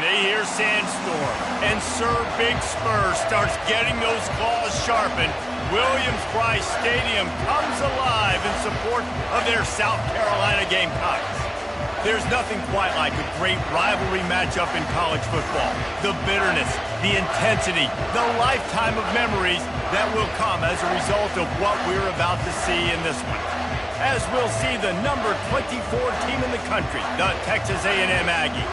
they hear Sandstorm. And Sir Big Spur starts getting those claws sharpened. Williams-Brice Stadium comes alive in support of their South Carolina Gamecocks. There's nothing quite like a great rivalry matchup in college football. The bitterness, the intensity, the lifetime of memories that will come as a result of what we're about to see in this one. As we'll see the number 24 team in the country, the Texas A&M Aggies,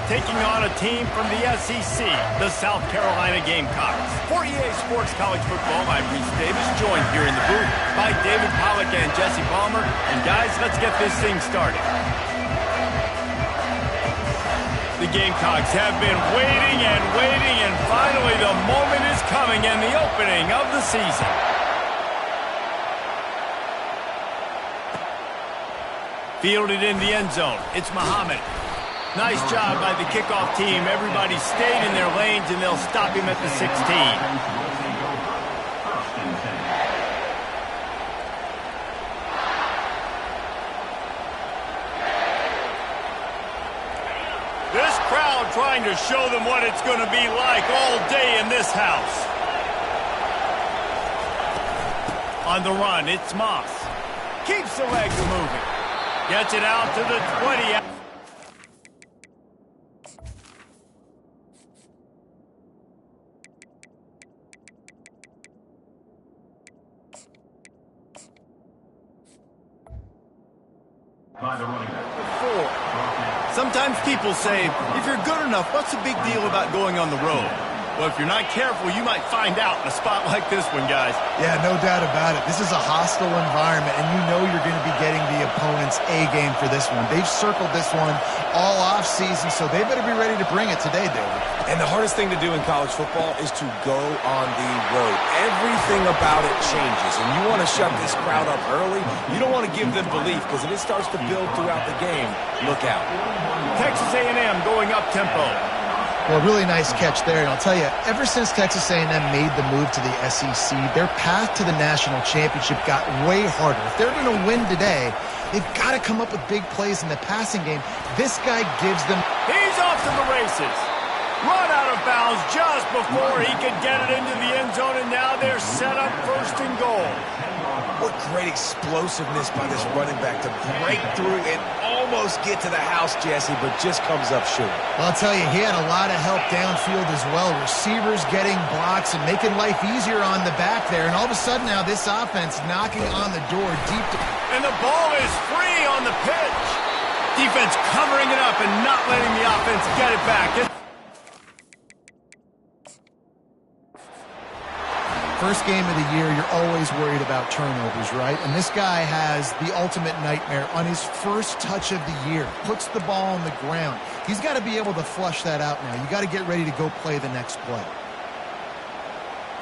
taking on a team from the SEC, the South Carolina Gamecocks. For EA Sports College Football, I'm Reese Davis, joined here in the booth by David Pollack and Jesse Palmer. And guys, let's get this thing started. The Gamecocks have been waiting, and finally the moment is coming and the opening of the season. Fielded in the end zone, it's Muhammad. Nice job by the kickoff team. Everybody stayed in their lanes, and they'll stop him at the 16. This crowd trying to show them what it's going to be like all day in this house. On the run, it's Moss. Keeps the legs moving. Gets it out to the 20. By the running back. 4. Sometimes people say, if you're good enough, what's the big deal about going on the road? Well, if you're not careful, you might find out in a spot like this one, guys. Yeah, no doubt about it. This is a hostile environment, and you know you're going to be getting the opponent's A-game for this one. They've circled this one all off-season, so they better be ready to bring it today, David. And the hardest thing to do in college football is to go on the road. Everything about it changes, and you want to shut this crowd up early. You don't want to give them belief, because if it starts to build throughout the game, look out. Texas A&M going up-tempo. Well, really nice catch there, and I'll tell you, ever since Texas A&M made the move to the SEC, their path to the national championship got way harder. If they're going to win today, they've got to come up with big plays in the passing game. This guy gives them... He's off to the races. Run out of bounds just before he could get it into the end zone, and now they're set up first and goal. What great explosiveness by this running back to break through and almost get to the house, Jesse, but just comes up short. Well, I'll tell you, he had a lot of help downfield as well. Receivers getting blocks and making life easier on the back there, and all of a sudden now this offense knocking on the door deep. And the ball is free on the pitch. Defense covering it up and not letting the offense get it back. First game of the year, you're always worried about turnovers, right? And this guy has the ultimate nightmare on his first touch of the year. Puts the ball on the ground. He's got to be able to flush that out now. You got to get ready to go play the next play.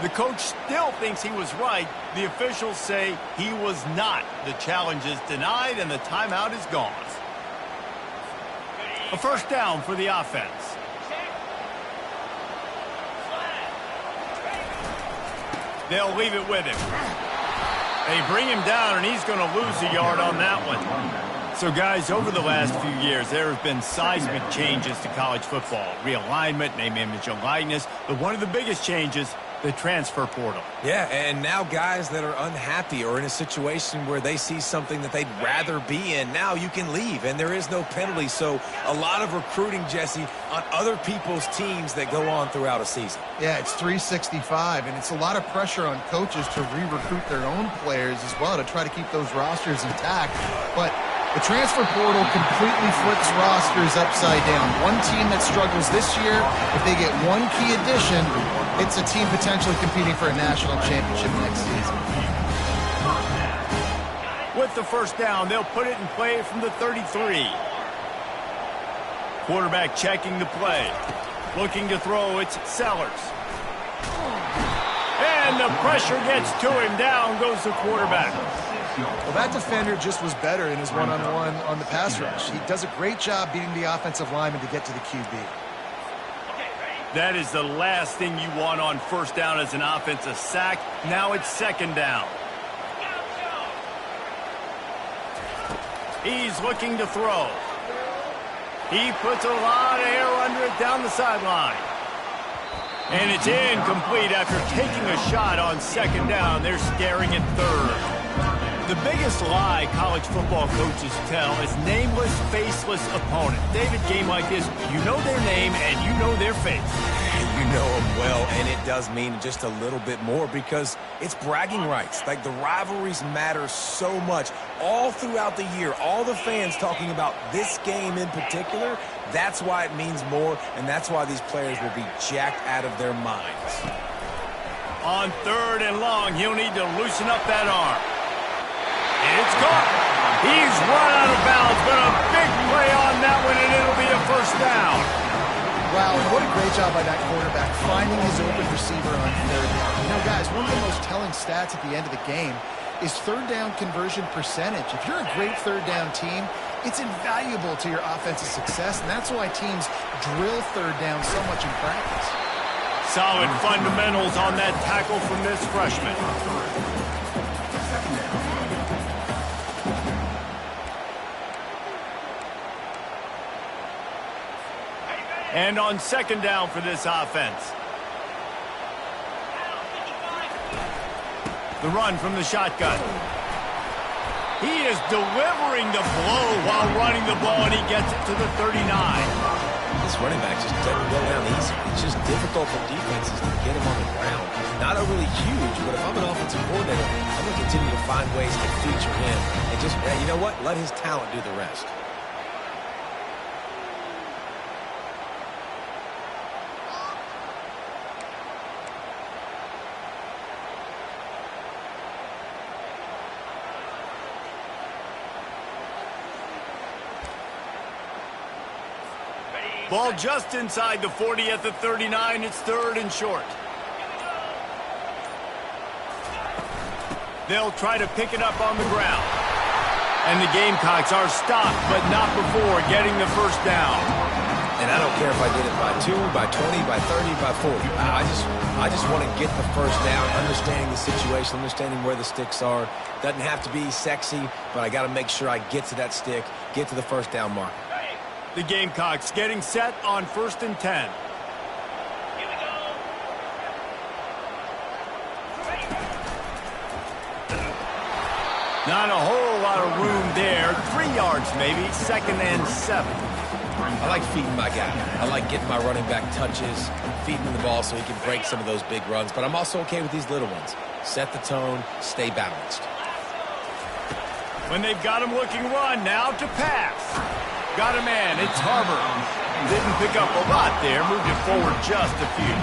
The coach still thinks he was right. The officials say he was not. The challenge is denied, and the timeout is gone. A first down for the offense. They'll leave it with him. They bring him down, and he's going to lose a yard on that one. So, guys, over the last few years, there have been seismic changes to college football. Realignment, name, image, and likeness. But one of the biggest changes, the transfer portal. Yeah, and now guys that are unhappy or in a situation where they see something that they'd rather be in, now you can leave, and there is no penalty. So a lot of recruiting, Jesse, on other people's teams that go on throughout a season. Yeah, it's 365, and it's a lot of pressure on coaches to re-recruit their own players as well to try to keep those rosters intact. But the transfer portal completely flips rosters upside down. One team that struggles this year, if they get one key addition, it's a team potentially competing for a national championship next season. With the first down, they'll put it in play from the 33. Quarterback checking the play. Looking to throw, it's Sellers. And the pressure gets to him. Down goes the quarterback. Well, that defender just was better in his one-on-one on the pass rush. He does a great job beating the offensive lineman to get to the QB. That is the last thing you want on first down as an offense, a sack. Now it's second down. He's looking to throw. He puts a lot of air under it down the sideline. And it's incomplete after taking a shot on second down. They're staring at third. The biggest lie college football coaches tell is nameless, faceless opponent. David, game like this, you know their name and you know their face. You know them well, and it does mean just a little bit more because it's bragging rights. Like, the rivalries matter so much all throughout the year. All the fans talking about this game in particular, that's why it means more, and that's why these players will be jacked out of their minds. On third and long, he'll need to loosen up that arm. And it's caught. He's run out of bounds, but a big play on that one, and it'll be a first down. Wow, and what a great job by that quarterback finding his open receiver on third down. You know, guys, one of the most telling stats at the end of the game is third down conversion percentage. If you're a great third down team, it's invaluable to your offensive success, and that's why teams drill third down so much in practice. Solid fundamentals on that tackle from this freshman. And on second down for this offense. The run from the shotgun. He is delivering the blow while running the ball, and he gets it to the 39. This running back just doesn't go down easy. It's just difficult for defenses to get him on the ground. Not overly huge, but if I'm an offensive coordinator, I'm going to continue to find ways to feature him. And just, you know what? Let his talent do the rest. Ball just inside the 40 at the 39. It's third and short. They'll try to pick it up on the ground. And the Gamecocks are stopped, but not before getting the first down. And I don't care if I get it by 2, by 20, by 30, by 40. I just want to get the first down, understanding the situation, understanding where the sticks are. Doesn't have to be sexy, but I got to make sure I get to that stick, get to the first down mark. The Gamecocks getting set on 1st and 10. Not a whole lot of room there. 3 yards maybe. 2nd and 7. I like feeding my guy. I like getting my running back touches, feeding him the ball so he can break some of those big runs. But I'm also okay with these little ones. Set the tone, stay balanced. When they've got him looking run, now to pass. Got a man, it's Harbor. Didn't pick up a lot there, moved it forward just a few.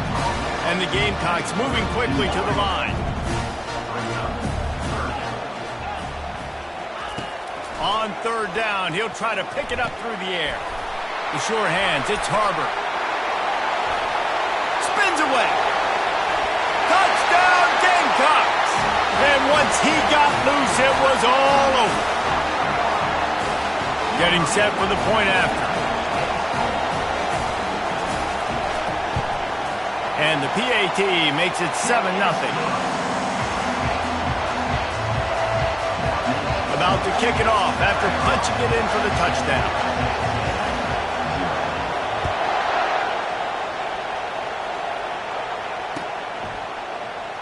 And the Gamecocks moving quickly to the line. On third down, he'll try to pick it up through the air. The sure hands, it's Harbor. Spins away. Touchdown Gamecocks! And once he got loose, it was all over. Getting set for the point after. And the PAT makes it 7-0. About to kick it off after punching it in for the touchdown.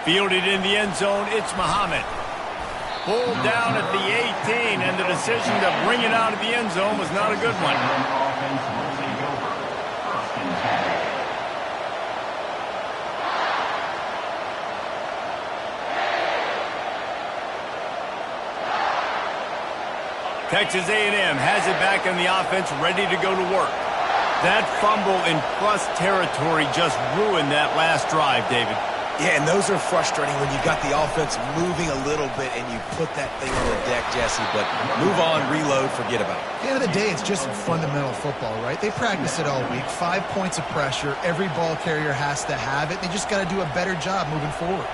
Fielded in the end zone, it's Muhammad. Pulled down at the 18, and the decision to bring it out of the end zone was not a good one. Texas A&M has it back in the offense, ready to go to work. That fumble in plus territory just ruined that last drive, David. Yeah, and those are frustrating when you got the offense moving a little bit and you put that thing on the deck, Jesse. But move on, reload, forget about it. At the end of the day, it's just fundamental football, right? They practice it all week. 5 points of pressure. Every ball carrier has to have it. They just got to do a better job moving forward.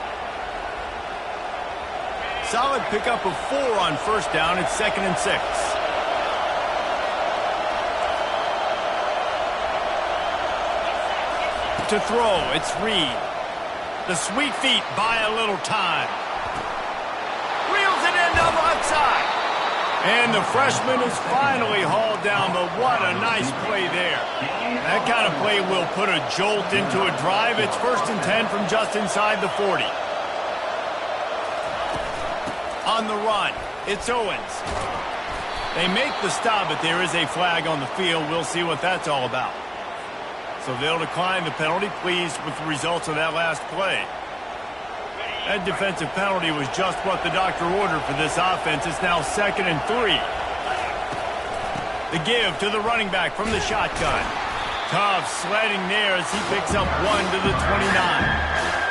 Solid pickup of 4 on first down. It's 2nd and 6. To throw, it's Reed. The sweet feet buy a little time. Reels it in down the left side. And the freshman is finally hauled down, but what a nice play there. That kind of play will put a jolt into a drive. It's 1st and 10 from just inside the 40. On the run, it's Owens. They make the stop, but there is a flag on the field. We'll see what that's all about. So they'll decline the penalty, pleased with the results of that last play. That defensive penalty was just what the doctor ordered for this offense. It's now 2nd and 3. The give to the running back from the shotgun. Tough sledding there as he picks up 1 to the 29.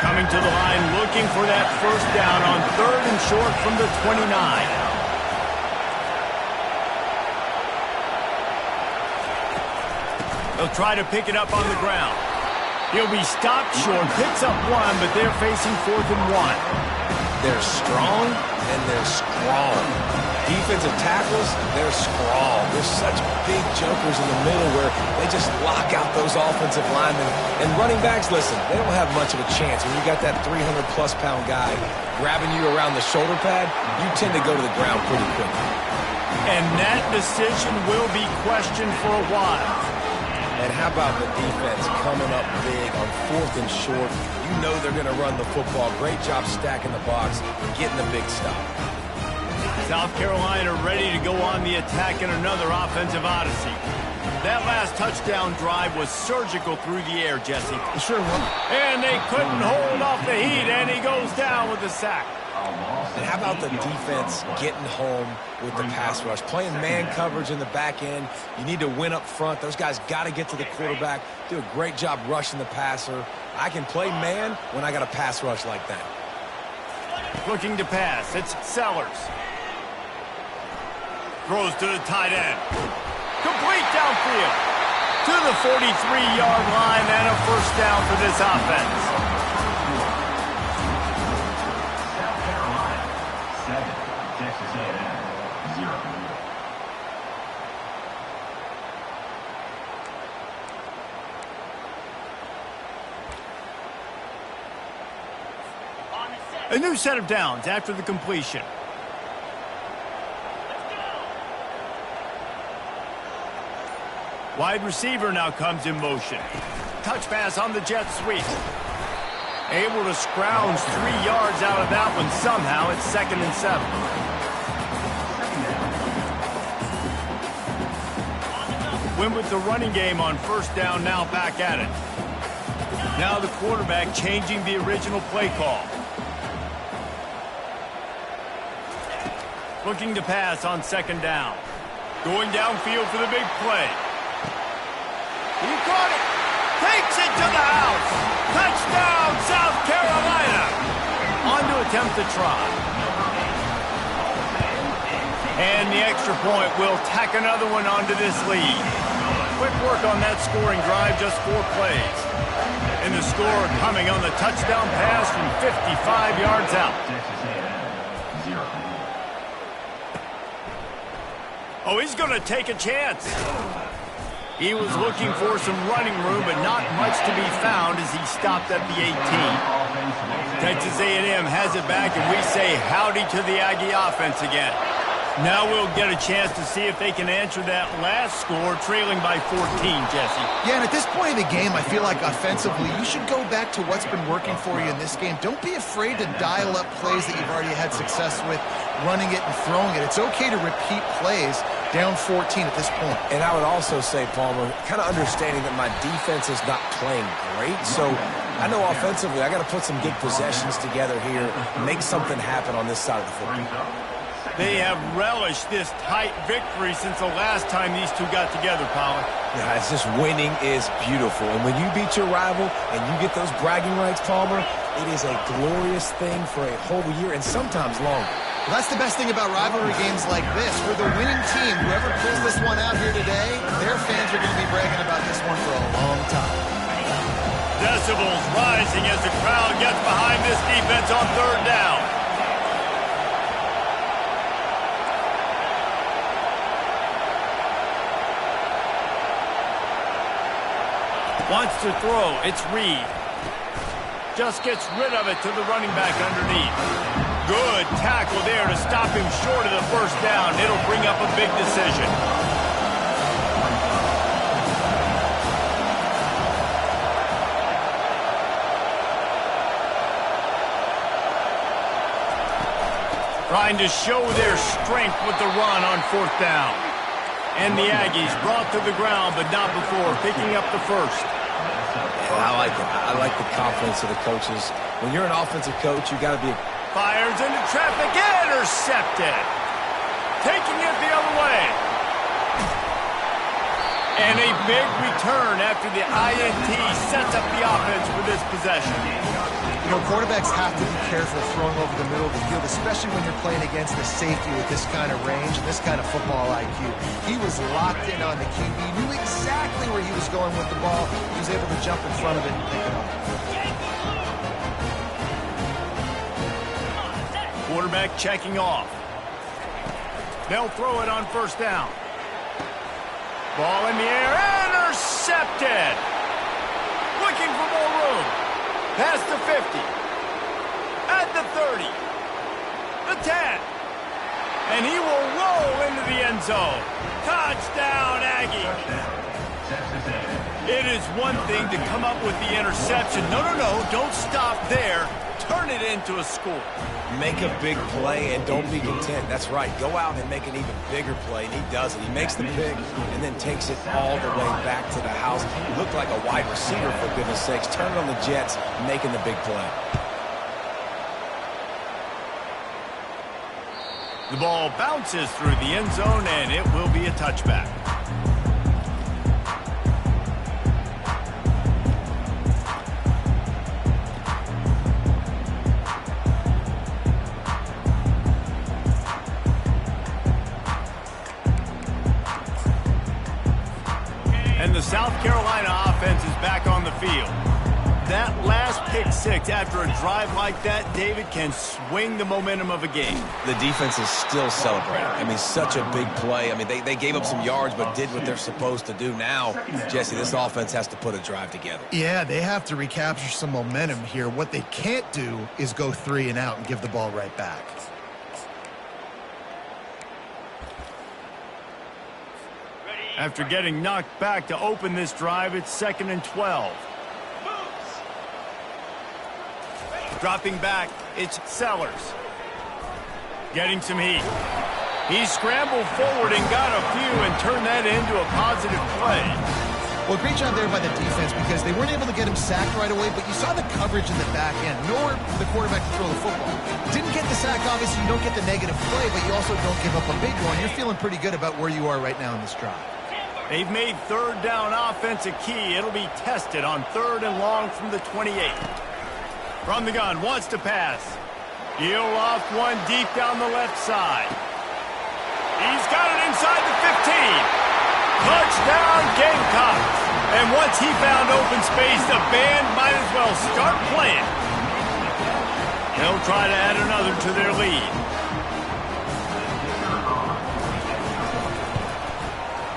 Coming to the line looking for that 1st down on 3rd and short from the 29. They'll try to pick it up on the ground. He'll be stopped short, picks up 1, but they're facing 4th and 1. They're strong and they're strong. Defensive tackles, they're strong. They're such big jokers in the middle where they just lock out those offensive linemen. And running backs, listen, they don't have much of a chance. When you got that 300-plus pound guy grabbing you around the shoulder pad, you tend to go to the ground pretty quickly. And that decision will be questioned for a while. And how about the defense coming up big on 4th and short? You know they're going to run the football. Great job stacking the box, getting the big stop. South Carolina ready to go on the attack in another offensive odyssey. That last touchdown drive was surgical through the air, Jesse. Sure was. And they couldn't hold off the heat, and he goes down with a sack. And how about the defense getting home with the pass rush? Playing man coverage in the back end. You need to win up front. Those guys got to get to the quarterback. Do a great job rushing the passer. I can play man when I got a pass rush like that. Looking to pass. It's Sellers. Throws to the tight end. Complete downfield. To the 43-yard line and a 1st down for this offense. A new set of downs after the completion. Wide receiver now comes in motion. Touch pass on the jet sweep. Able to scrounge 3 yards out of that one somehow. It's 2nd and 7. Went with the running game on 1st down, now back at it. Now the quarterback changing the original play call. Looking to pass on 2nd down. Going downfield for the big play. He caught it. Takes it to the house. Touchdown, South Carolina. On to attempt the try. And the extra point will tack another one onto this lead. Quick work on that scoring drive, just 4 plays. And the score coming on the touchdown pass from 55 yards out. Oh, he's going to take a chance. He was looking for some running room, but not much to be found as he stopped at the 18. Texas A&M has it back, and we say howdy to the Aggie offense again. Now we'll get a chance to see if they can answer that last score, trailing by 14, Jesse. Yeah, and at this point in the game, I feel like offensively, you should go back to what's been working for you in this game. Don't be afraid to dial up plays that you've already had success with, running it and throwing it. It's okay to repeat plays down 14 at this point. And I would also say, Palmer, kind of understanding that my defense is not playing great, so I know offensively I got to put some good possessions together here, make something happen on this side of the football. They have relished this tight victory since the last time these two got together, Pollard. Yeah, it's just winning is beautiful. And when you beat your rival and you get those bragging rights, Palmer, it is a glorious thing for a whole year and sometimes longer. Well, that's the best thing about rivalry games like this. For the winning team, whoever pulls this one out here today, their fans are going to be bragging about this one for a long time. Decibels rising as the crowd gets behind this defense on 3rd down. Wants to throw. It's Reed. Just gets rid of it to the running back underneath. Good tackle there to stop stop him short of the first down. It'll bring up a big decision. Trying to show their strength with the run on fourth down. And the Aggies brought to the ground, but not before picking up the first. Yeah, I like it. I like the confidence of the coaches. When you're an offensive coach, you got to be... Fires into traffic, intercepted. Taking it the other way. And a big return after the INT sets up the offense for this possession. You know, quarterbacks have to be careful throwing over the middle of the field, especially when you're playing against the safety with this kind of range and this kind of football IQ. He was locked in on the QB, knew exactly where he was going with the ball. He was able to jump in front of it and pick it up. Quarterback checking off. They'll throw it on first down. Ball in the air, intercepted. Looking for more room. Past the 50. At the 30. The 10. And he will roll into the end zone. Touchdown, Aggies. It is one thing to come up with the interception. No, don't stop there. Turn it into a score. Make a big play and don't be content. That's right. Go out and make an even bigger play, and he does it. He makes the pick and then takes it all the way back to the house. He looked like a wide receiver, for goodness sakes. Turning on the Jets, making the big play. The ball bounces through the end zone, and it will be a touchback. South Carolina offense is back on the field. That last pick six after a drive like that, David, can swing the momentum of a game. The defense is still celebrating. I mean, such a big play. I mean, they gave up some yards but did what they're supposed to do. Now, Jesse, this offense has to put a drive together. Yeah, they have to recapture some momentum here. What they can't do is go 3 and out and give the ball right back. After getting knocked back to open this drive, it's 2nd and 12. Dropping back, it's Sellers. Getting some heat. He scrambled forward and got a few and turned that into a positive play. Well, great job there by the defense because they weren't able to get him sacked right away, but you saw the coverage in the back end, nor the quarterback to throw the football. Didn't get the sack, obviously you don't get the negative play, but you also don't give up a big one. You're feeling pretty good about where you are right now in this drive. They've made third down offense a key. It'll be tested on 3rd and long from the 28. From the gun, wants to pass. He'll off one deep down the left side. He's got it inside the 15. Touchdown, Gamecocks. And once he found open space, the band might as well start playing. They'll try to add another to their lead.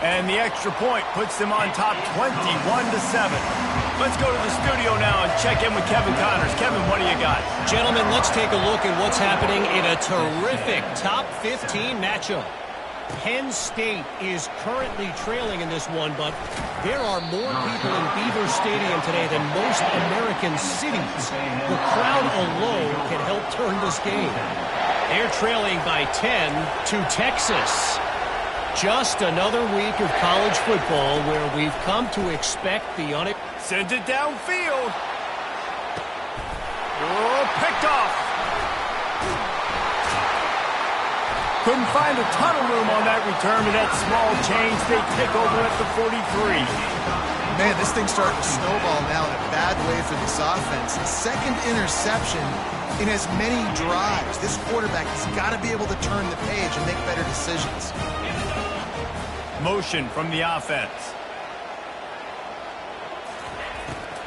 And the extra point puts them on top 21-7. Let's go to the studio now and check in with Kevin Connors. Kevin, what do you got? Gentlemen, let's take a look at what's happening in a terrific top 15 matchup. Penn State is currently trailing in this one, but there are more people in Beaver Stadium today than most American cities. The crowd alone can help turn this game. They're trailing by 10 to Texas. Just another week of college football where we've come to expect the unexpected. Sends it downfield. Oh, picked off. Couldn't find a ton of room on that return, but that small change, they take over at the 43. Man, this thing's starting to snowball now in a bad way for this offense. Second interception in as many drives. This quarterback has got to be able to turn the page and make better decisions. Motion from the offense.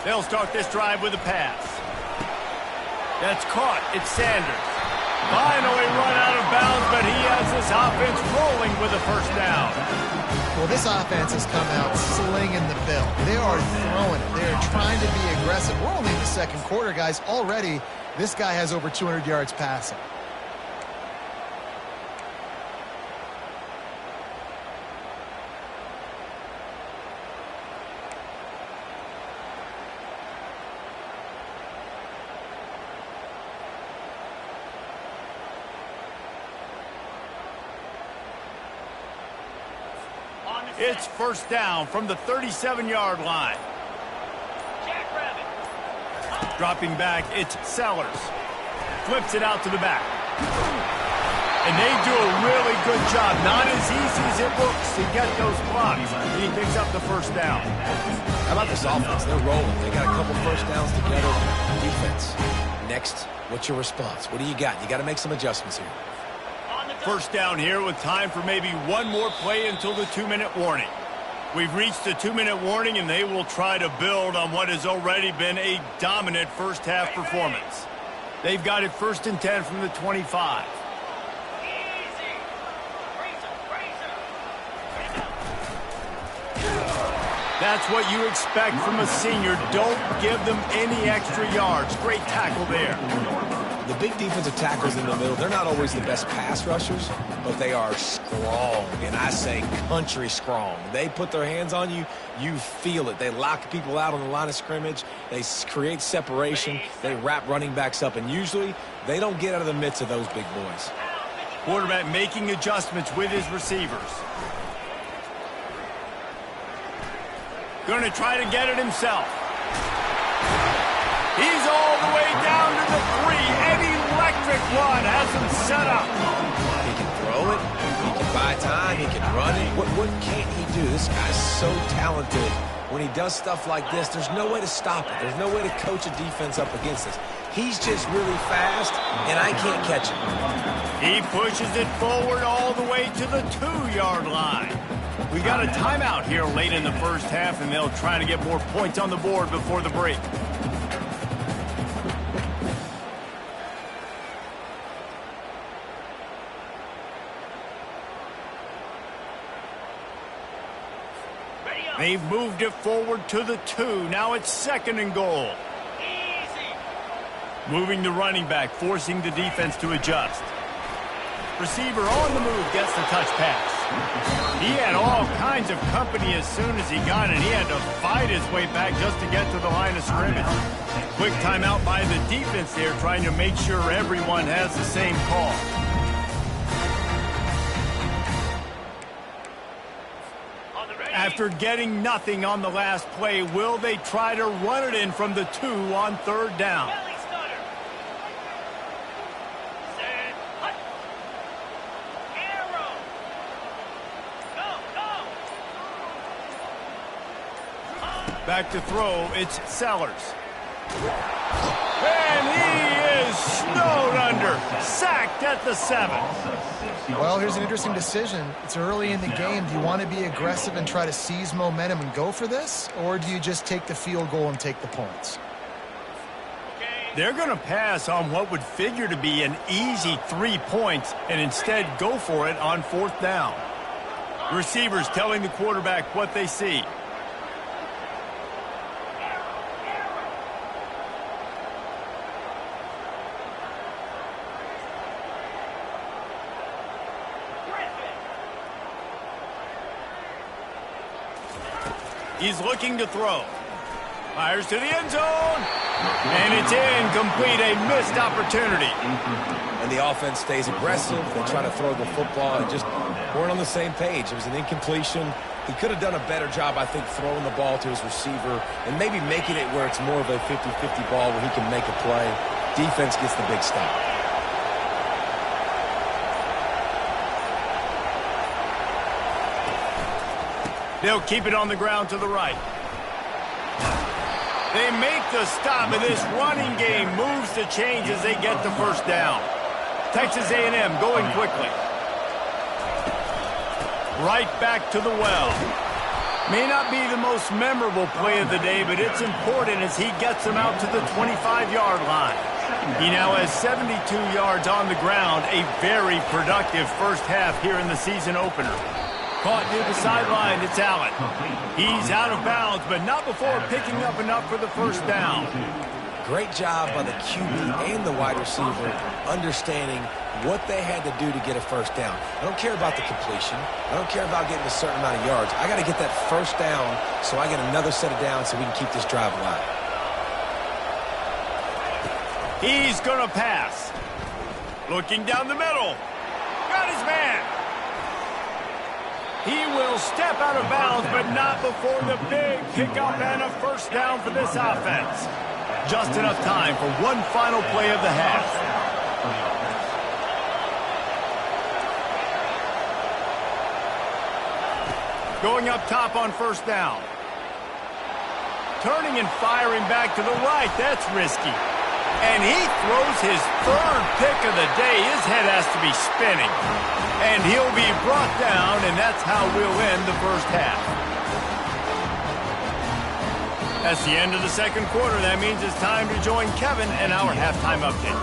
They'll start this drive with a pass. That's caught. It's Sanders. Finally run out of bounds, but he has this offense rolling with a first down. Well, this offense has come out slinging the bill. They are throwing it. They are trying to be aggressive. We're only in the second quarter, guys. Already, this guy has over 200 yards passing. It's first down from the 37-yard line. Dropping back, it's Sellers. Flips it out to the back. And they do a really good job. Not as easy as it looks to get those blocks. And he picks up the first down. How about this offense? They're rolling. They got a couple first downs together. Defense. Next, what's your response? What do you got? You got to make some adjustments here. First down here with time for maybe one more play until the 2-minute warning. We've reached the 2-minute warning, and they will try to build on what has already been a dominant first-half performance. They've got it 1st and 10 from the 25. That's what you expect from a senior. Don't give them any extra yards. Great tackle there. The big defensive tackles in the middle, they're not always the best pass rushers, but they are strong, and I say country strong. They put their hands on you, you feel it. They lock people out on the line of scrimmage. They create separation. They wrap running backs up, and usually they don't get out of the midst of those big boys. Quarterback making adjustments with his receivers. Going to try to get it himself. He's all the way down to the 3. An electric run has him set up. He can throw it. He can buy time. He can run it. What can't he do? This guy's so talented. When he does stuff like this, there's no way to stop it. There's no way to coach a defense up against this. He's just really fast, and I can't catch him. He pushes it forward all the way to the 2-yard line. We got a timeout here late in the first half, and they'll try to get more points on the board before the break. They've moved it forward to the 2. Now it's 2nd and goal. Moving the running back, forcing the defense to adjust. Receiver on the move, gets the touch pass. He had all kinds of company as soon as he got it. He had to fight his way back just to get to the line of scrimmage. Quick timeout by the defense there, trying to make sure everyone has the same call. After getting nothing on the last play, will they try to run it in from the 2 on 3rd down? Back to throw, it's Sellers. And he is snowed under. Sacked at the 7. Well, here's an interesting decision. It's early in the game. Do you want to be aggressive and try to seize momentum and go for this? Or do you just take the field goal and take the points? They're going to pass on what would figure to be an easy 3 points and instead go for it on 4th down. Receivers telling the quarterback what they see. He's looking to throw. Fires to the end zone. And it's incomplete, a missed opportunity. And the offense stays aggressive. They try to throw the football and just weren't on the same page. It was an incompletion. He could have done a better job, I think, throwing the ball to his receiver and maybe making it where it's more of a 50-50 ball where he can make a play. Defense gets the big stop. They'll keep it on the ground to the right. They make the stop, and this running game moves the change as they get the first down. Texas A&M going quickly. Right back to the well. May not be the most memorable play of the day, but it's important as he gets them out to the 25-yard line. He now has 72 yards on the ground, a very productive first half here in the season opener. Caught near the sideline, it's Allen. He's out of bounds, but not before picking up enough for the first down. Great job by the QB and the wide receiver understanding what they had to do to get a first down. I don't care about the completion. I don't care about getting a certain amount of yards. I got to get that first down so I get another set of downs so we can keep this drive alive. He's going to pass. Looking down the middle. Got his man. He will step out of bounds, but not before the big pickup and a first down for this offense. Just enough time for one final play of the half. Going up top on first down. Turning and firing back to the right. That's risky. And he throws his third pick of the day. His head has to be spinning. And he'll be brought down, and that's how we'll end the first half. That's the end of the second quarter. That means it's time to join Kevin and our halftime update.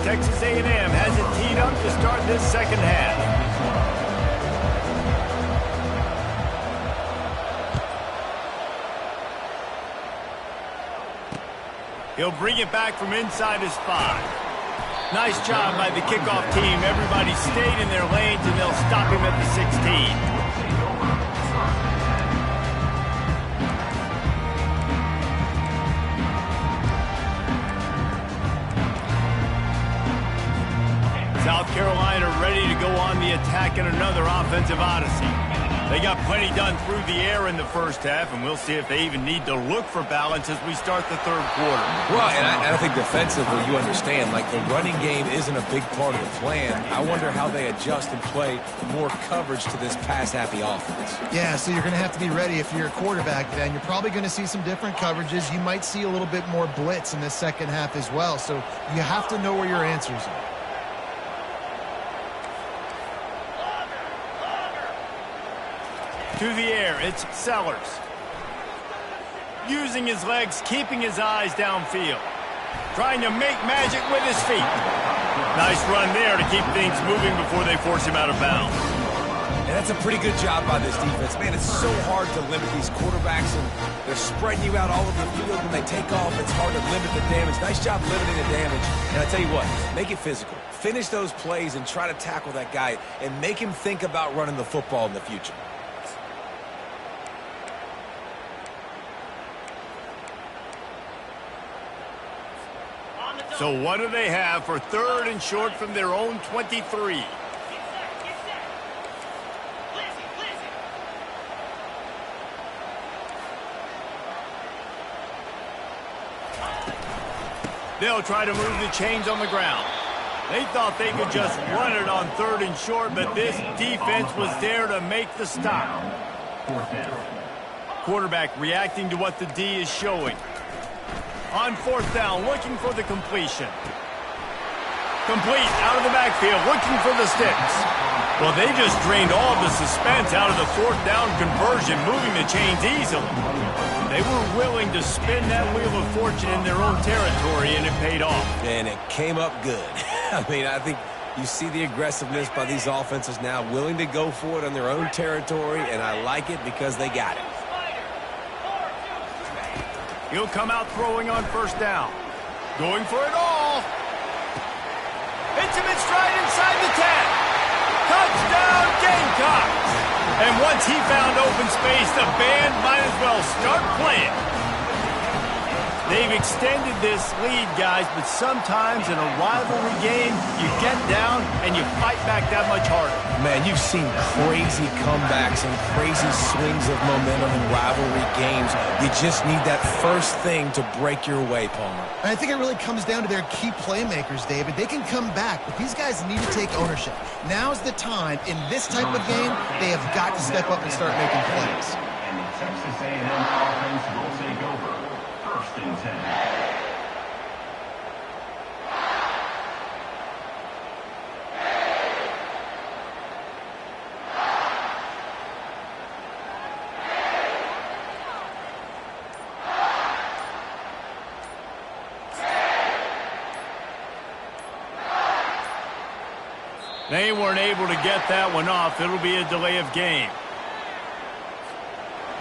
Texas A&M has it teed up to start this second half. He'll bring it back from inside his 5. Nice job by the kickoff team. Everybody stayed in their lanes, and they'll stop him at the 16. South Carolina ready to go on the attack in another offensive odyssey. They got plenty done through the air in the first half, and we'll see if they even need to look for balance as we start the third quarter. Well, and I think defensively, you understand, like the running game isn't a big part of the plan. I wonder how they adjust and play more coverage to this pass-happy offense. Yeah, so you're going to have to be ready if you're a quarterback then. You're probably going to see some different coverages. You might see a little bit more blitz in the second half as well, so you have to know where your answers are. To the air, it's Sellers. Using his legs, keeping his eyes downfield. Trying to make magic with his feet. Nice run there to keep things moving before they force him out of bounds. And that's a pretty good job by this defense. Man, it's so hard to limit these quarterbacks, and they're spreading you out all over the field. When they take off, it's hard to limit the damage. Nice job limiting the damage. And I tell you what, make it physical. Finish those plays and try to tackle that guy and make him think about running the football in the future. So what do they have for third and short from their own 23? They'll try to move the chains on the ground. They thought they could just run it on third and short, but this defense was there to make the stop. Quarterback reacting to what the D is showing. On fourth down, looking for the completion. Complete out of the backfield, looking for the sticks. Well, they just drained all the suspense out of the fourth down conversion, moving the chains easily. They were willing to spin that wheel of fortune in their own territory, and it paid off. And it came up good. I mean, I think you see the aggressiveness by these offenses now, willing to go for it on their own territory, and I like it because they got it. He'll come out throwing on first down. Going for it all. Hits him in stride inside the 10. Touchdown, Gamecocks! And once he found open space, the band might as well start playing. They've extended this lead, guys, but sometimes in a rivalry game, you get down and you fight back that much harder. Man, you've seen crazy comebacks and crazy swings of momentum in rivalry games. You just need that first thing to break your way, Palmer. And I think it really comes down to their key playmakers, David. They can come back, but these guys need to take ownership. Now's the time. In this type of game, they have got to step up and start making plays. And the Texas A&M offense will take over. First and 10. They weren't able to get that one off. It'll be a delay of game.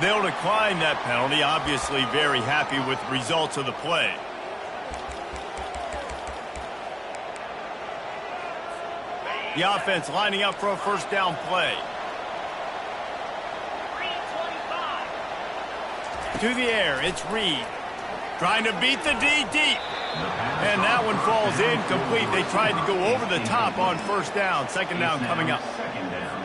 They'll decline that penalty, obviously very happy with the results of the play. The offense lining up for a first down play. To the air, it's Reed. Trying to beat the D deep. And that one falls incomplete. They tried to go over the top on first down. Second down coming up.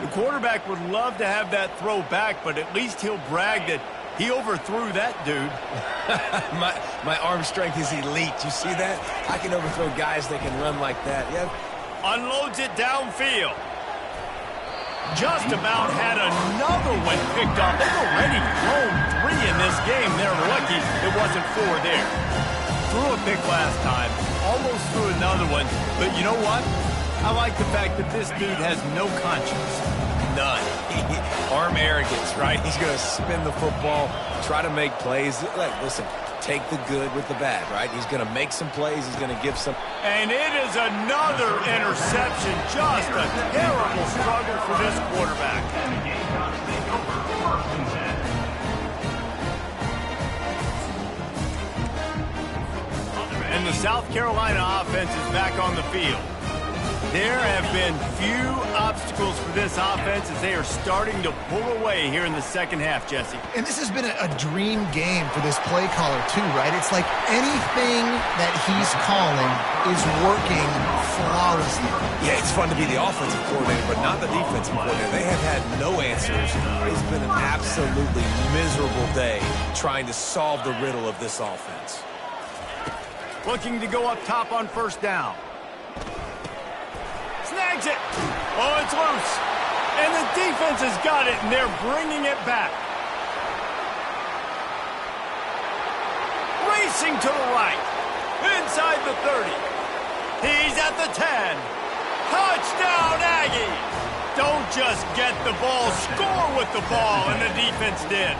The quarterback would love to have that throw back, but at least he'll brag that he overthrew that dude. my arm strength is elite. You see that? I can overthrow guys that can run like that. Yep. Unloads it downfield. Just about had another one picked off. They've already thrown 3 in this game. They're lucky it wasn't 4 there. Threw a pick last time. Almost threw another one. But you know what? I like the fact that this dude has no conscience. None. Arm arrogance, right? He's going to spin the football, try to make plays. Like, listen, take the good with the bad, right? He's going to make some plays. He's going to give some. And it is another interception. Just a terrible struggle for this quarterback. And the South Carolina offense is back on the field. There have been few obstacles for this offense as they are starting to pull away here in the second half, Jesse. And this has been a dream game for this play caller, too, right? It's like anything that he's calling is working flawlessly. Yeah, it's fun to be the offensive coordinator, but not the defensive coordinator. They have had no answers. It's been an absolutely miserable day trying to solve the riddle of this offense. Looking to go up top on first down. Snags it. Oh, it's loose. And the defense has got it, and they're bringing it back. Racing to the right. Inside the 30. He's at the 10. Touchdown, Aggies. Don't just get the ball, score with the ball, and the defense did.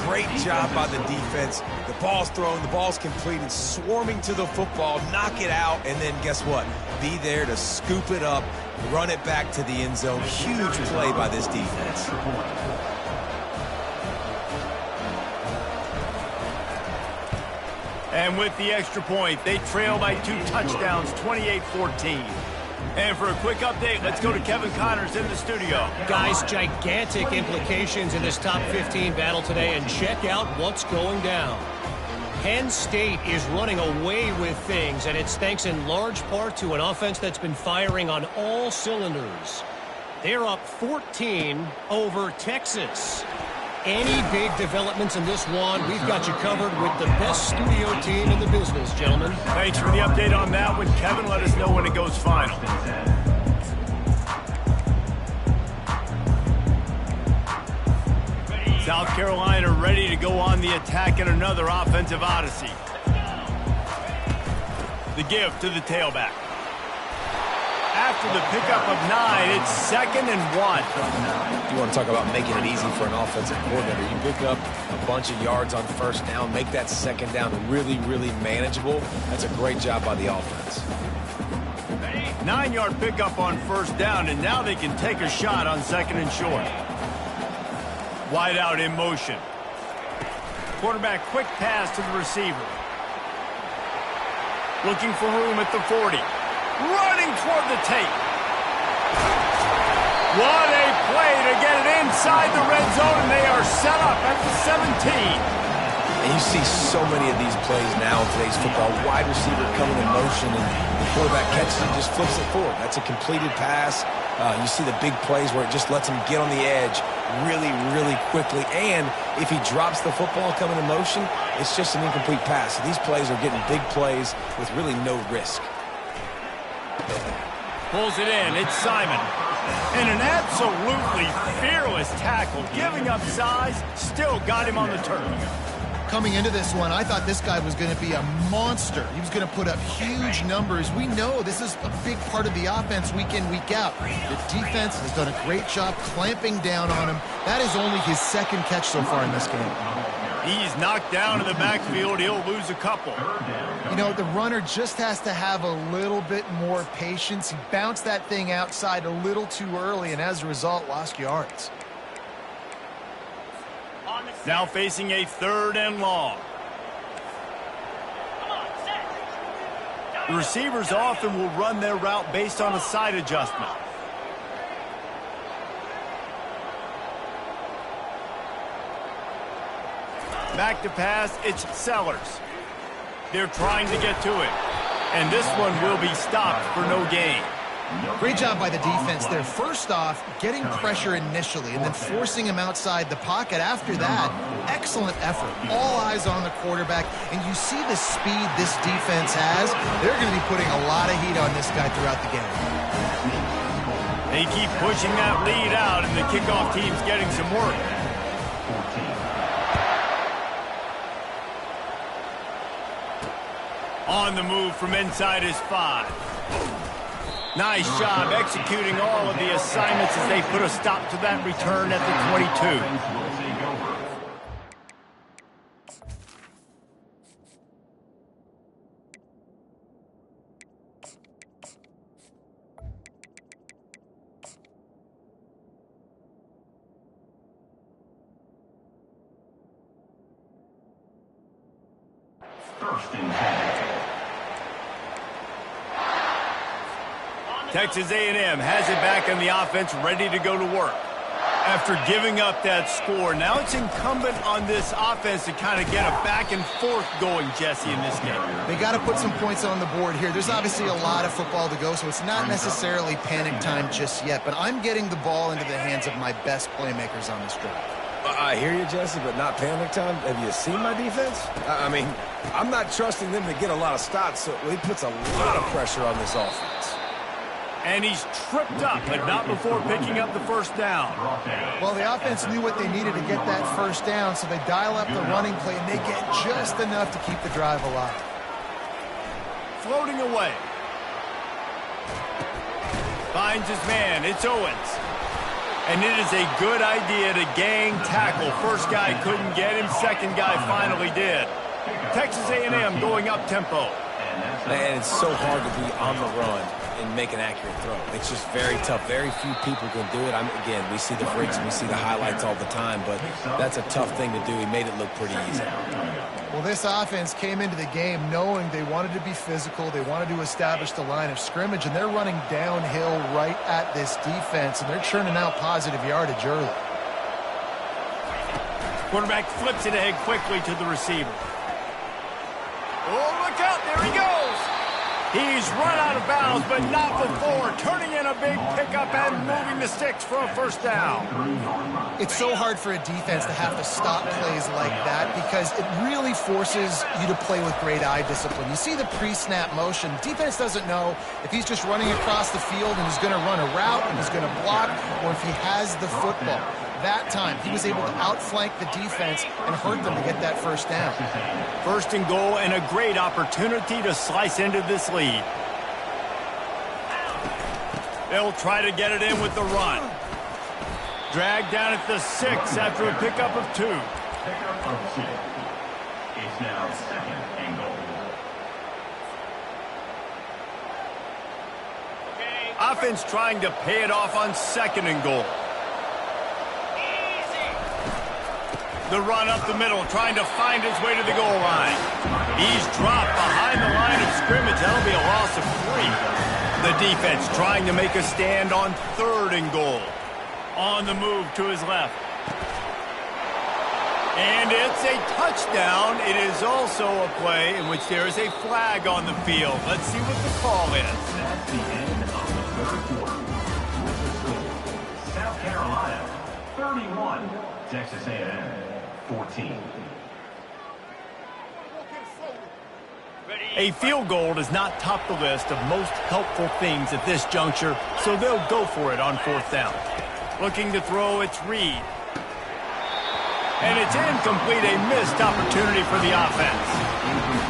Great job by the defense. The ball's thrown, the ball's completed, swarming to the football, knock it out, and then guess what? Be there to scoop it up, run it back to the end zone. Huge play by this defense. And with the extra point, they trail by 2 touchdowns, 28-14. And for a quick update, let's go to Kevin Connors in the studio. Guys, gigantic implications in this top 15 battle today, and check out what's going down. Penn State is running away with things, and it's thanks in large part to an offense that's been firing on all cylinders. They're up 14 over Texas. Any big developments in this one, we've got you covered with the best studio team in the business, gentlemen. Thanks for the update on that one, Kevin. Let us know when it goes final. South Carolina ready to go on the attack in another offensive odyssey. The give to the tailback. After the pickup of 9, it's 2nd and 1. You want to talk about making it easy for an offensive coordinator. You pick up a bunch of yards on first down, make that second down really, really manageable. That's a great job by the offense. 9-yard pickup on first down, and now they can take a shot on 2nd and short. Wide out in motion. Quarterback quick pass to the receiver. Looking for room at the 40. Running toward the tape. What a play to get it inside the red zone, and they are set up at the 17. And you see so many of these plays now in today's football. Wide receiver coming in motion, and the quarterback catches it and just flips it forward. That's a completed pass. You see the big plays where it just lets him get on the edge really, really quickly. And if he drops the football coming in motion, it's just an incomplete pass. So these plays are getting big plays with really no risk. Pulls it in. It's Simon. And an absolutely fearless tackle. Giving up size, still got him on the turf. Coming into this one, I thought this guy was going to be a monster. He was going to put up huge numbers. We know this is a big part of the offense week in, week out. The defense has done a great job clamping down on him. That is only his 2nd catch so far in this game. He's knocked down in the backfield. He'll lose a couple. You know, the runner just has to have a little bit more patience. He bounced that thing outside a little too early, and as a result, lost yards. Now facing a 3rd and long. The receivers often will run their route based on a side adjustment. Back to pass, it's Sellers. They're trying to get to it. And this one will be stopped for no gain. Great job by the defense there. First off, getting pressure initially and then forcing him outside the pocket. After that, excellent effort. All eyes on the quarterback. And you see the speed this defense has. They're going to be putting a lot of heat on this guy throughout the game. They keep pushing that lead out, and the kickoff team's getting some work. On the move from inside his 5. Nice job executing all of the assignments as they put a stop to that return at the 22. First and 10. Texas A&M has it back on the offense, ready to go to work. After giving up that score, now it's incumbent on this offense to kind of get a back and forth going, Jesse, in this game. They got to put some points on the board here. There's obviously a lot of football to go, so it's not necessarily panic time just yet, but I'm getting the ball into the hands of my best playmakers on this drive. I hear you, Jesse, but not panic time. Have you seen my defense? I mean, I'm not trusting them to get a lot of stops, so he puts a lot of pressure on this offense. And he's tripped up, but not before picking up the first down. Well, the offense knew what they needed to get that first down, so they dial up the running play, and they get just enough to keep the drive alive. Floating away. Finds his man. It's Owens. And it is a good idea to gang tackle. First guy couldn't get him. Second guy finally did. Texas A&M going up tempo. And it's so hard to be on the run and make an accurate throw. It's just very tough. Very few people can do it. Again, we see the freaks, we see the highlights all the time, but that's a tough thing to do. He made it look pretty easy. Well, this offense came into the game knowing they wanted to be physical, they wanted to establish the line of scrimmage, and they're running downhill right at this defense, and they're churning out positive yardage early. Quarterback flips it ahead quickly to the receiver. Oh, look out, there he goes! He's run out of bounds, but not before turning in a big pickup and moving the sticks for a first down. It's so hard for a defense to have to stop plays like that because it really forces you to play with great eye discipline. You see the pre-snap motion. Defense doesn't know if he's just running across the field and he's going to run a route and he's going to block, or if he has the football. That time, he was able to outflank the defense and hurt them to get that first down. First and goal, and a great opportunity to slice into this lead. They'll try to get it in with the run. Dragged down at the 6 after a pickup of 2. Pickup of 6. It's now second and goal. Offense trying to pay it off on second and goal. The run up the middle, trying to find his way to the goal line. He's dropped behind the line of scrimmage. That'll be a loss of 3. The defense trying to make a stand on third and goal. On the move to his left. And it's a touchdown. It is also a play in which there is a flag on the field. Let's see what the call is. That's the end of the third quarter. South Carolina, 31. Texas A&M, 14. A field goal does not top the list of most helpful things at this juncture, so they'll go for it on fourth down. Looking to throw, it's Reed. And it's incomplete, a missed opportunity for the offense.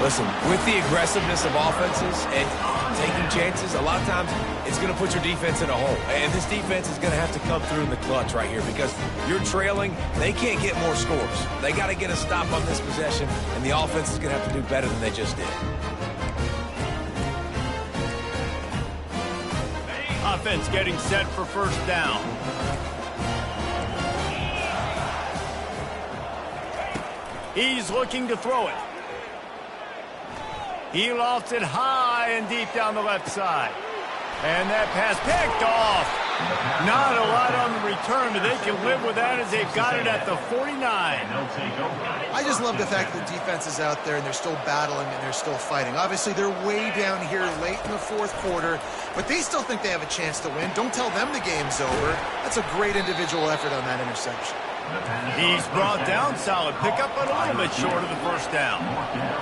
Listen, with the aggressiveness of offenses and taking chances, a lot of times it's going to put your defense in a hole. And this defense is going to have to come through in the clutch right here because you're trailing. They can't get more scores. They got to get a stop on this possession, and the offense is going to have to do better than they just did. Offense getting set for first down. He's looking to throw it. He lofts it high and deep down the left side. And that pass picked off. Not a lot on the return, but they can live with that as they've got it at the 49. I just love the fact that the defense is out there and they're still battling and they're still fighting. Obviously, they're way down here late in the fourth quarter, but they still think they have a chance to win. Don't tell them the game's over. That's a great individual effort on that interception. He's brought down solid. Pick up a little bit short of the first down.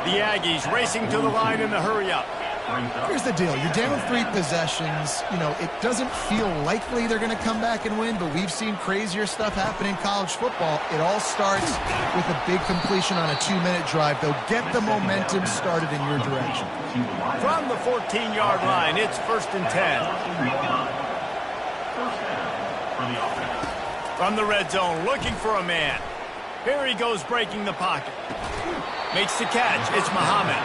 The Aggies racing to the line in the hurry-up. Here's the deal. You're down 3 possessions. You know, it doesn't feel likely they're going to come back and win, but we've seen crazier stuff happen in college football. It all starts with a big completion on a 2-minute drive. They'll get the momentum started in your direction. From the 14-yard line, it's 1st and 10. From the red zone, looking for a man. Here he goes, breaking the pocket. Makes the catch. It's Muhammad.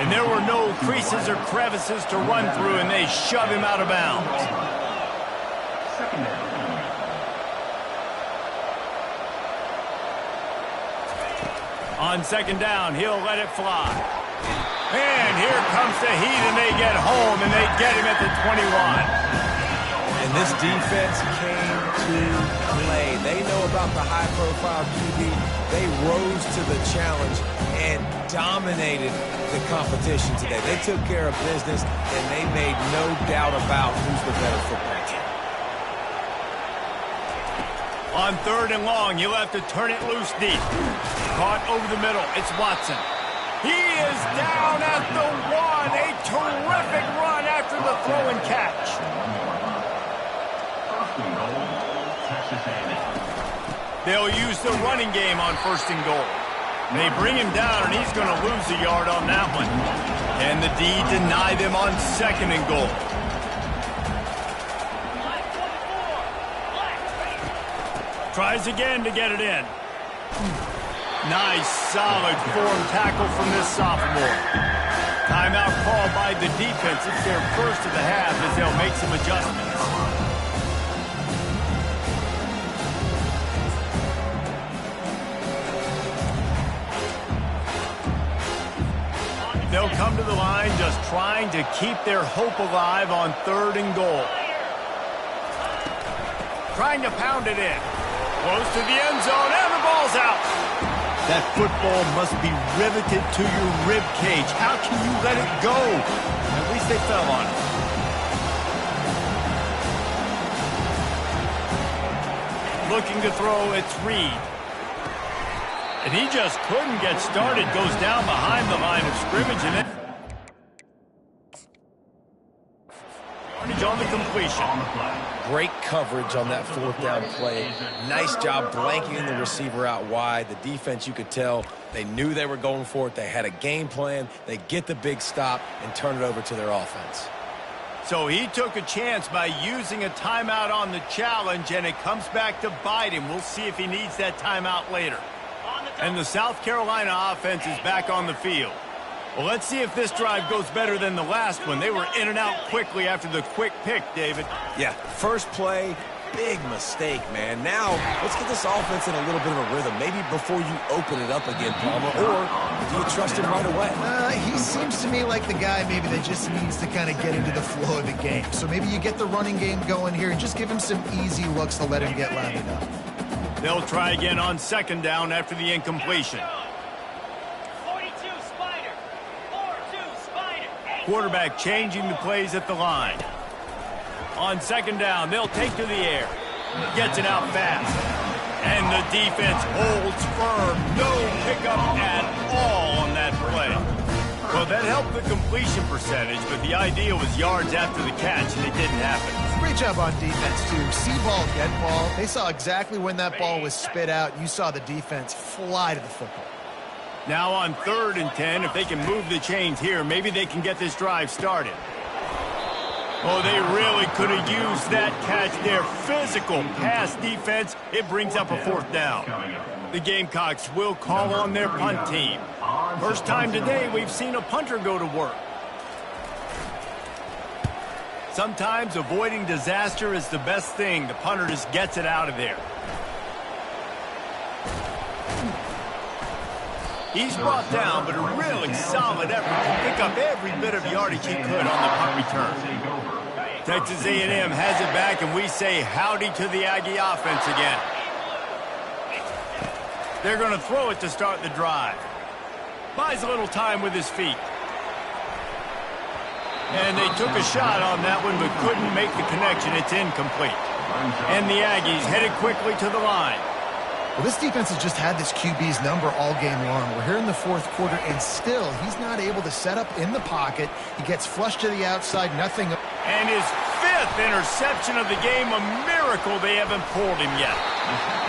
And there were no creases or crevices to run through, and they shove him out of bounds. On 2nd down, he'll let it fly. And here comes the heat, and they get home, and they get him at the 21. And this defense came to play. They know about the high-profile QB. They rose to the challenge and dominated the competition today. They took care of business, and they made no doubt about who's the better football team. On 3rd and long, you'll have to turn it loose deep. Caught over the middle. It's Watson. He is down at the 1. A terrific run after the throw and catch. They'll use the running game on 1st and goal. They bring him down, and he's going to lose a yard on that one. And the D deny them on 2nd and goal. Tries again to get it in. Nice, solid form tackle from this sophomore. Timeout called by the defense. It's their first of the half as they'll make some adjustments. They'll come to the line just trying to keep their hope alive on 3rd and goal. Trying to pound it in. Close to the end zone, and the ball's out. That football must be riveted to your rib cage. How can you let it go? At least they fell on it. Looking to throw, it's Reed. And he just couldn't get started. Goes down behind the line of scrimmage, and then on the completion. Great coverage on that 4th down play. Nice job blanking the receiver out wide. The defense, you could tell, they knew they were going for it. They had a game plan. They get the big stop and turn it over to their offense. So he took a chance by using a timeout on the challenge, and it comes back to bite him. We'll see if he needs that timeout later. And the South Carolina offense is back on the field. Well, let's see if this drive goes better than the last one. They were in and out quickly after the quick pick, David. Yeah, first play, big mistake, man. Now, let's get this offense in a little bit of a rhythm. Maybe before you open it up again, Palmer, or do you trust him right away? He seems to me like the guy maybe that just needs to kind of get into the flow of the game. So maybe you get the running game going here and just give him some easy looks to let him get lathered up. They'll try again on 2nd down after the incompletion. 42 Spider. 4-2 Spider. Quarterback changing the plays at the line. On 2nd down, they'll take to the air. Gets it out fast. And the defense holds firm. No pickup at all on that play. Well, that helped the completion percentage, but the idea was yards after the catch, and it didn't happen. Great job on defense, too. See ball, get ball. They saw exactly when that ball was spit out. You saw the defense fly to the football. Now on 3rd and 10, if they can move the chains here, maybe they can get this drive started. Oh, they really could have used that catch there. Physical pass defense. It brings up a 4th down. The Gamecocks will call on their punt team. First time today we've seen a punter go to work. Sometimes avoiding disaster is the best thing. The punter just gets it out of there. He's brought down, but a really solid effort to pick up every bit of yardage he could on the punt return. Texas A&M has it back, and we say howdy to the Aggie offense again. They're going to throw it to start the drive. Buys a little time with his feet. And they took a shot on that one, but couldn't make the connection. It's incomplete. And the Aggies headed quickly to the line. Well, this defense has just had this QB's number all game long. We're here in the fourth quarter, and still, he's not able to set up in the pocket. He gets flushed to the outside, nothing. And his 5th interception of the game, a miracle they haven't pulled him yet.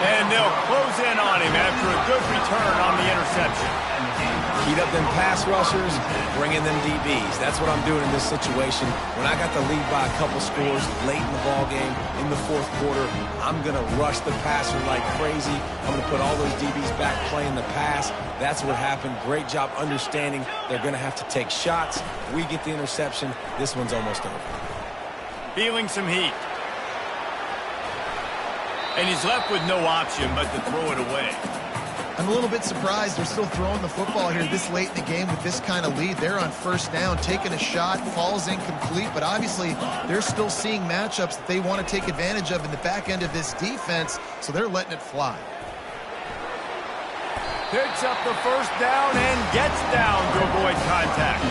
And they'll close in on him after a good return on the interception. Heat up them pass rushers, bring in them DBs. That's what I'm doing in this situation. When I got the lead by a couple scores late in the ball game, in the fourth quarter, I'm going to rush the passer like crazy. I'm going to put all those DBs back playing the pass. That's what happened. Great job understanding they're going to have to take shots. We get the interception. This one's almost over. Feeling some heat. And he's left with no option but to throw it away. I'm a little bit surprised they're still throwing the football here this late in the game with this kind of lead. They're on first down, taking a shot, falls incomplete, but obviously they're still seeing matchups that they want to take advantage of in the back end of this defense, so they're letting it fly. Picks up the first down and gets down to avoid contact.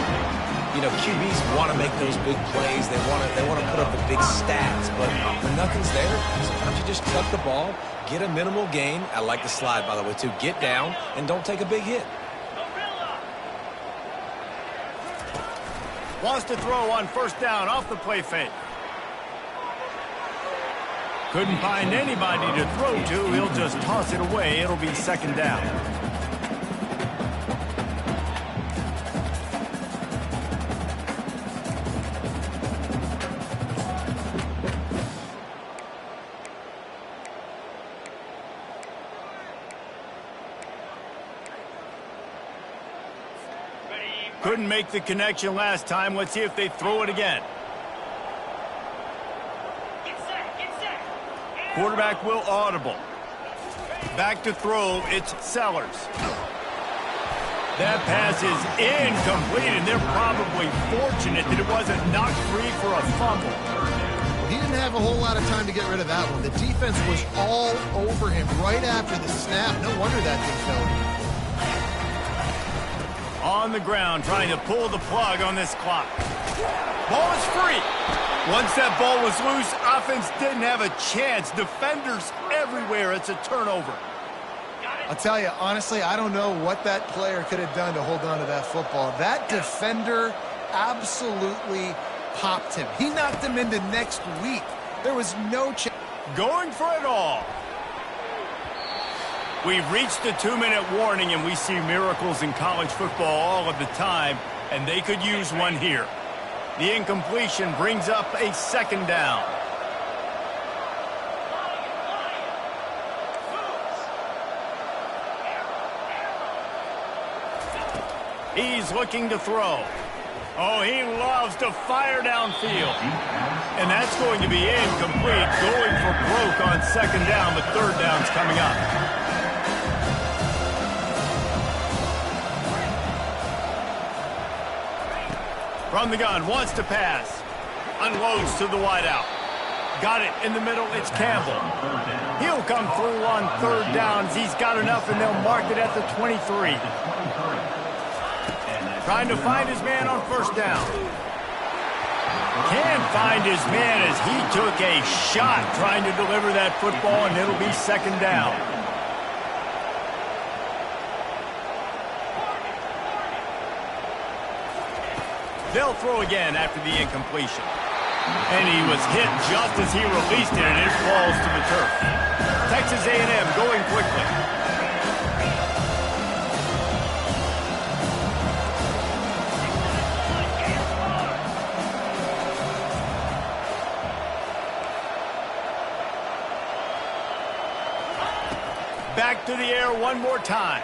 You know, QBs want to make those big plays. They want to put up the big stats, but when nothing's there, sometimes you just tuck the ball, get a minimal gain. I like the slide, by the way, too. Get down and don't take a big hit. Wants to throw on first down off the play fake. Couldn't find anybody to throw to. He'll just toss it away. It'll be second down. Couldn't make the connection last time. Let's see if they throw it again. Quarterback will audible. Back to throw, it's Sellers. That pass is incomplete, and they're probably fortunate that it wasn't knocked free for a fumble. He didn't have a whole lot of time to get rid of that one. The defense was all over him right after the snap. No wonder that thing fell. On the ground, trying to pull the plug on this clock. Ball is free. Once that ball was loose, offense didn't have a chance. Defenders everywhere. It's a turnover. I'll tell you, honestly, I don't know what that player could have done to hold on to that football. That defender absolutely popped him. He knocked him into next week. There was no chance. Going for it all. We've reached the 2-minute warning, and we see miracles in college football all of the time, and they could use one here. The incompletion brings up a second down. He's looking to throw. Oh, he loves to fire downfield. And that's going to be incomplete, going for broke on second down, but third down's coming up. From the gun, wants to pass. Unloads to the wideout. Got it in the middle, it's Campbell. He'll come through on third downs. He's got enough, and they'll mark it at the 23. Trying to find his man on first down. Can't find his man as he took a shot trying to deliver that football, and it'll be second down. They'll throw again after the incompletion. And he was hit just as he released it, and it falls to the turf. Texas A&M going quickly. Back to the air one more time.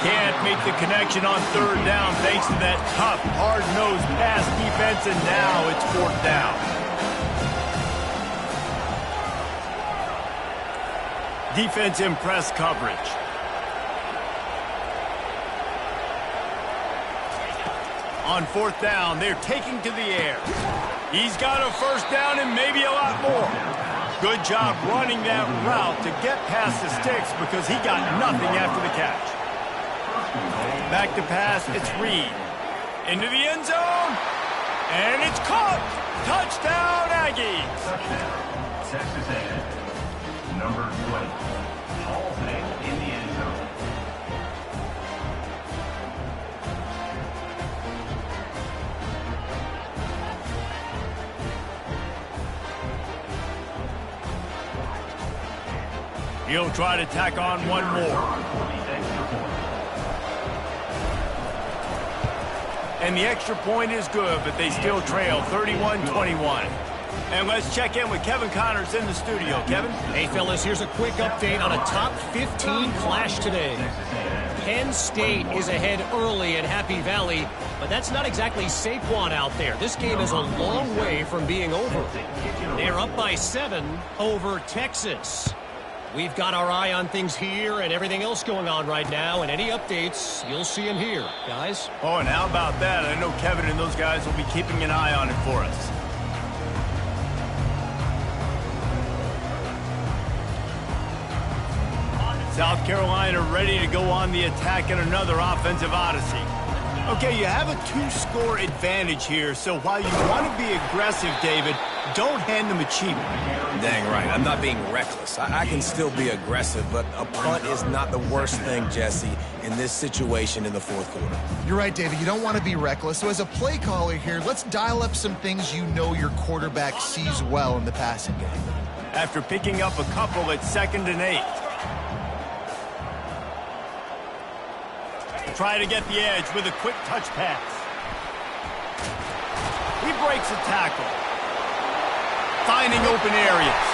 Can't make the connection on third down thanks to that tough, hard-nosed pass defense, and now it's fourth down. Defense in press coverage. On 4th down, they're taking to the air. He's got a first down and maybe a lot more. Good job running that route to get past the sticks because he got nothing after the catch. Back to pass, it's Reed. Into the end zone, and it's caught. Touchdown, Aggies. Texas A&M. Number 20. Hall's in the end zone. He'll try to tack on one more. And the extra point is good, but they still trail 31-21. And let's check in with Kevin Connors in the studio. Kevin? Hey, fellas, here's a quick update on a top 15 clash today. Penn State is ahead early at Happy Valley, but that's not exactly Saquon out there. This game is a long way from being over. They're up by 7 over Texas. We've got our eye on things here and everything else going on right now, and any updates, you'll see them here, guys. Oh, and how about that? I know Kevin and those guys will be keeping an eye on it for us. South Carolina ready to go on the attack in another offensive odyssey. Okay, you have a 2-score advantage here, so while you want to be aggressive, David, don't hand them a cheap one. Dang right. I'm not being reckless. I can still be aggressive, but a punt is not the worst thing, Jesse, in this situation in the 4th quarter. You're right, David. You don't want to be reckless. So as a play caller here, let's dial up some things you know your quarterback sees well in the passing game. After picking up a couple at 2nd and 8. Try to get the edge with a quick touch pass. He breaks a tackle. Finding open areas.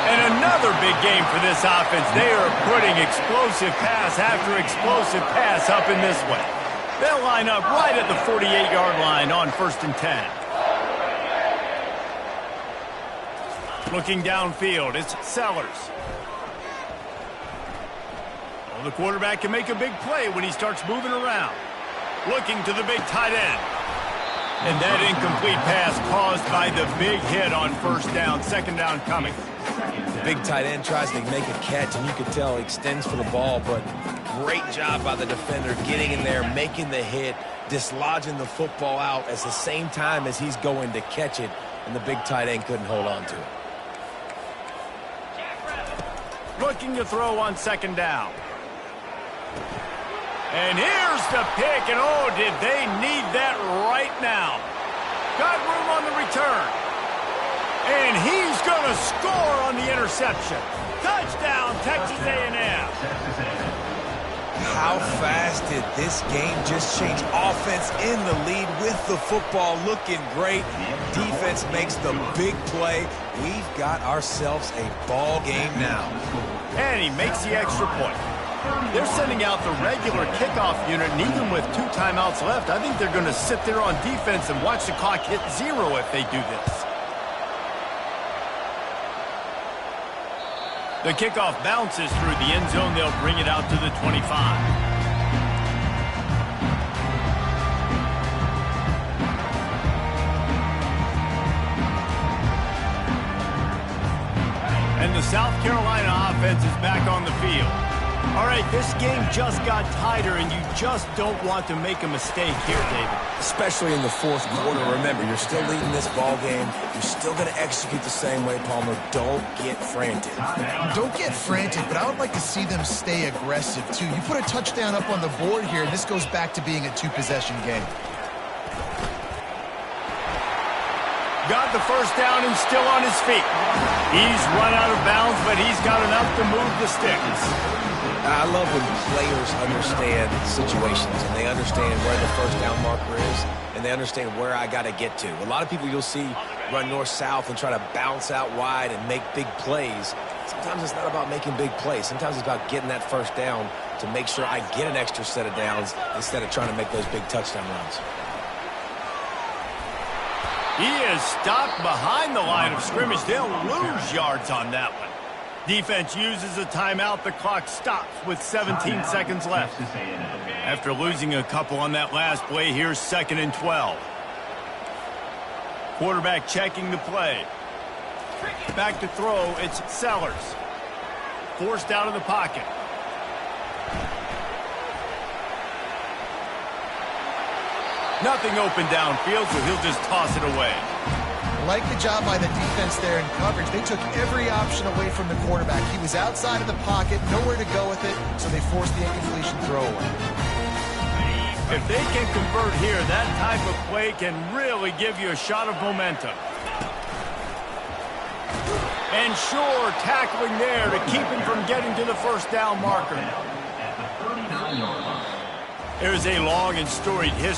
And another big game for this offense. They are putting explosive pass after explosive pass up in this one. They'll line up right at the 48-yard line on 1st and 10. Looking downfield, it's Sellers. The quarterback can make a big play when he starts moving around. Looking to the big tight end. And that incomplete pass caused by the big hit on 1st down, 2nd down coming. The big tight end tries to make a catch, and you can tell he extends for the ball, but great job by the defender getting in there, making the hit, dislodging the football out at the same time as he's going to catch it, and the big tight end couldn't hold on to it. Looking to throw on 2nd down. And here's the pick, and oh, did they need that right now. Got room on the return. And he's going to score on the interception. Touchdown, Texas A&M. How fast did this game just change? Offense in the lead with the football looking great. Defense makes the big play. We've got ourselves a ball game now. And he makes the extra point. They're sending out the regular kickoff unit, and even with 2 timeouts left, I think they're going to sit there on defense and watch the clock hit 0 if they do this. The kickoff bounces through the end zone. They'll bring it out to the 25. And the South Carolina offense is back on the field. All right, this game just got tighter, and you just don't want to make a mistake here, David. Especially in the 4th quarter. Remember, you're still leading this ball game. You're still going to execute the same way, Palmer. Don't get frantic. Don't get frantic, but I would like to see them stay aggressive, too. You put a touchdown up on the board here, and this goes back to being a 2-possession game. Got the first down and still on his feet. He's run out of bounds, but he's got enough to move the sticks. I love when players understand situations and they understand where the first down marker is and they understand where I got to get to. A lot of people you'll see run north-south and try to bounce out wide and make big plays. Sometimes it's not about making big plays. Sometimes it's about getting that first down to make sure I get an extra set of downs instead of trying to make those big touchdown runs. He is stopped behind the line of scrimmage. They'll lose yards on that one. Defense uses a timeout. The clock stops with 17 seconds left. After losing a couple on that last play, here's 2nd and 12. Quarterback checking the play. Back to throw, it's Sellers. Forced out of the pocket. Nothing open downfield, so he'll just toss it away. Like the job by the defense there in coverage. They took every option away from the quarterback. He was outside of the pocket, nowhere to go with it, so they forced the incompletion throwaway. If they can convert here, that type of play can really give you a shot of momentum. And sure, tackling there to keep him from getting to the first down marker. At the 39-yard line. There's a long and storied history.